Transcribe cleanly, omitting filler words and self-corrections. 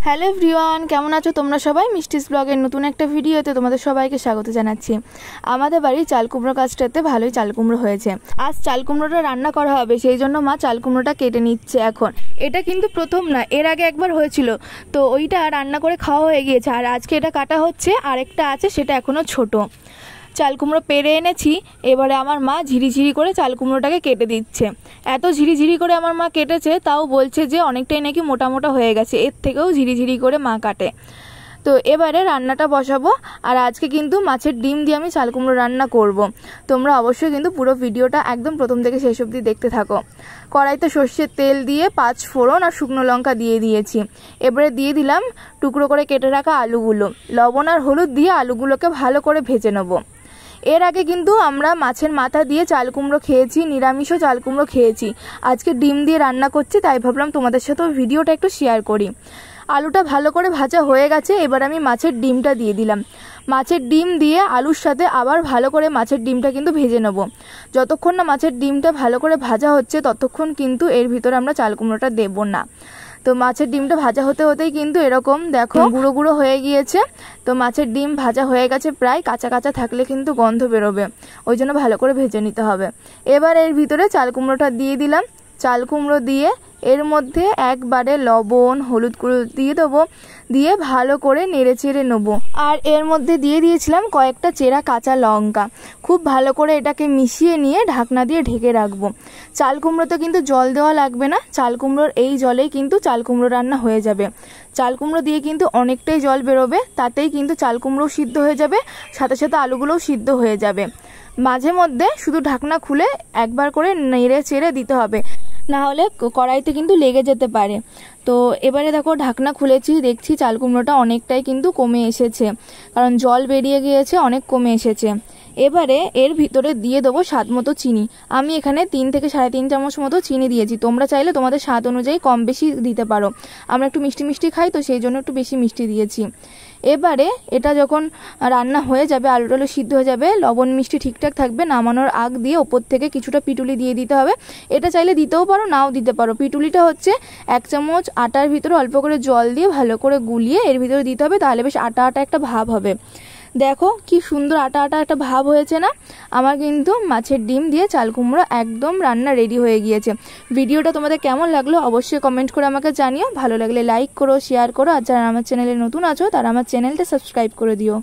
Hello everyone, কেমন আছো তোমরা সবাই? মিষ্টিস ব্লগের নতুন একটা ভিডিওতে তোমাদের সবাইকে স্বাগত জানাচ্ছি। আমাদের বাড়ির চাল কুমড়ো গাছটাতে ভালোই চাল কুমড়ো হয়েছে। আজ চাল কুমড়োটা রান্না করা হবে, সেই জন্য মা চাল কুমড়োটা কেটে নিচ্ছে এখন। এটা কিন্তু প্রথম না, এর আগে একবার হয়েছিল, তো ওইটা রান্না করে খাওয়া হয়ে গিয়েছে। আর আজকে এটা কাটা হচ্ছে, আরেকটা আছে সেটা এখনও ছোট। চাল কুমড়ো পেরে এনেছি, এবারে আমার মা ঝিরিঝিরি করে চাল কুমড়োটাকে কেটে দিচ্ছে। এত ঝিরিঝিরি করে আমার মা কেটেছে, তাও বলছে যে অনেকটাই নাকি মোটা মোটা হয়ে গেছে, এর থেকেও ঝিরিঝিরি করে মা কাটে। তো এবারে রান্নাটা বসাবো। আর আজকে কিন্তু মাছের ডিম দিয়ে আমি চাল কুমড়ো রান্না করব। তোমরা অবশ্যই কিন্তু পুরো ভিডিওটা একদম প্রথম থেকে শেষ অবধি দেখতে থাকো। কড়াইতে সর্ষের তেল দিয়ে 5 ফোড়ন আর শুকনো লঙ্কা দিয়ে দিয়েছি। এবারে দিয়ে দিলাম টুকরো করে কেটে রাখা আলুগুলো। লবণ আর হলুদ দিয়ে আলুগুলোকে ভালো করে ভেজে নেবো। এর আগে কিন্তু আমরা মাছের মাথা দিয়ে চাল কুমড়ো খেয়েছি, নিরামিষও চাল কুমড়ো খেয়েছি। আজকে ডিম দিয়ে রান্না করছি, তাই ভাবলাম তোমাদের সাথেও ভিডিওটা একটু শেয়ার করি। আলুটা ভালো করে ভাজা হয়ে গেছে, এবার আমি মাছের ডিমটা দিয়ে দিলাম। মাছের ডিম দিয়ে আলুর সাথে আবার ভালো করে মাছের ডিমটা কিন্তু ভেজে নেব। যতক্ষণ না মাছের ডিমটা ভালো করে ভাজা হচ্ছে, ততক্ষণ কিন্তু এর ভিতরে আমরা চাল কুমড়োটা দেব না। তো মাছের ডিমটা ভাজা হতে হতেই কিন্তু এরকম দেখো গুঁড়ো গুঁড়ো হয়ে গিয়েছে। তো মাছের ডিম ভাজা হয়ে গেছে প্রায়, কাঁচা কাঁচা থাকলে কিন্তু গন্ধ বেরোবে, ওই জন্য ভালো করে ভেজে নিতে হবে। এবার এর ভিতরে চাল কুমড়োটা দিয়ে দিলাম। চাল কুমড়ো দিয়ে এর মধ্যে একবারে লবণ হলুদ গুঁড়ো দিয়ে দেবো, দিয়ে ভালো করে নেড়ে চেড়ে নেবো। আর এর মধ্যে দিয়ে দিয়েছিলাম কয়েকটা চেরা কাঁচা লঙ্কা। খুব ভালো করে এটাকে মিশিয়ে নিয়ে ঢাকনা দিয়ে ঢেকে রাখবো। চাল কুমড়োতে কিন্তু জল দেওয়া লাগবে না, চাল কুমড়োর এই জলেই কিন্তু চাল কুমড়ো রান্না হয়ে যাবে। চাল কুমড়ো দিয়ে কিন্তু অনেকটাই জল বেরোবে, তাতেই কিন্তু চাল কুমড়োও সিদ্ধ হয়ে যাবে, সাথে সাথে আলুগুলোও সিদ্ধ হয়ে যাবে। মাঝে মধ্যে শুধু ঢাকনা খুলে একবার করে নেড়ে চেড়ে দিতে হবে, না হলে কড়াইতে কিন্তু লেগে যেতে পারে। তো এবারে দেখো ঢাকনা খুলেছি, দেখছি চাল কুমড়োটা অনেকটাই কিন্তু কমে এসেছে, কারণ জল বেরিয়ে গিয়েছে, অনেক কমে এসেছে। এবারে এর ভিতরে দিয়ে দেবো স্বাদ মতো চিনি। আমি এখানে 3 থেকে 3.5 চামচ মতো চিনি দিয়েছি, তোমরা চাইলে তোমাদের স্বাদ অনুযায়ী কম বেশি দিতে পারো। আমরা একটু মিষ্টি মিষ্টি খাই, তো সেই জন্য একটু বেশি মিষ্টি দিয়েছি। এবারে এটা যখন রান্না হয়ে যাবে, আলু টালু সিদ্ধ হয়ে যাবে, লবণ মিষ্টি ঠিকঠাক থাকবে, নামানোর আগ দিয়ে ওপর থেকে কিছুটা পিটুলি দিয়ে দিতে হবে। এটা চাইলে দিতেও পারো, নাও দিতে পারো। পিটুলিটা হচ্ছে 1 চামচ আটার ভিতরে অল্প করে জল দিয়ে ভালো করে গুলিয়ে এর ভিতরে দিতে হবে, তাহলে বেশ আটা আটা একটা ভাব হবে। দেখো কি সুন্দর আটা আটা একটা ভাব হয়েছে না? আমার কিন্তু মাছের ডিম দিয়ে চাল কুমড়ো একদম রান্না রেডি হয়ে গিয়েছে। ভিডিওটা তোমাদের কেমন লাগলো অবশ্যই কমেন্ট করে আমাকে জানিও। ভালো লাগলে লাইক করো, শেয়ার করো, আর যারা আমার চ্যানেলে নতুন আছো তারা আমার চ্যানেলটা সাবস্ক্রাইব করে দিও।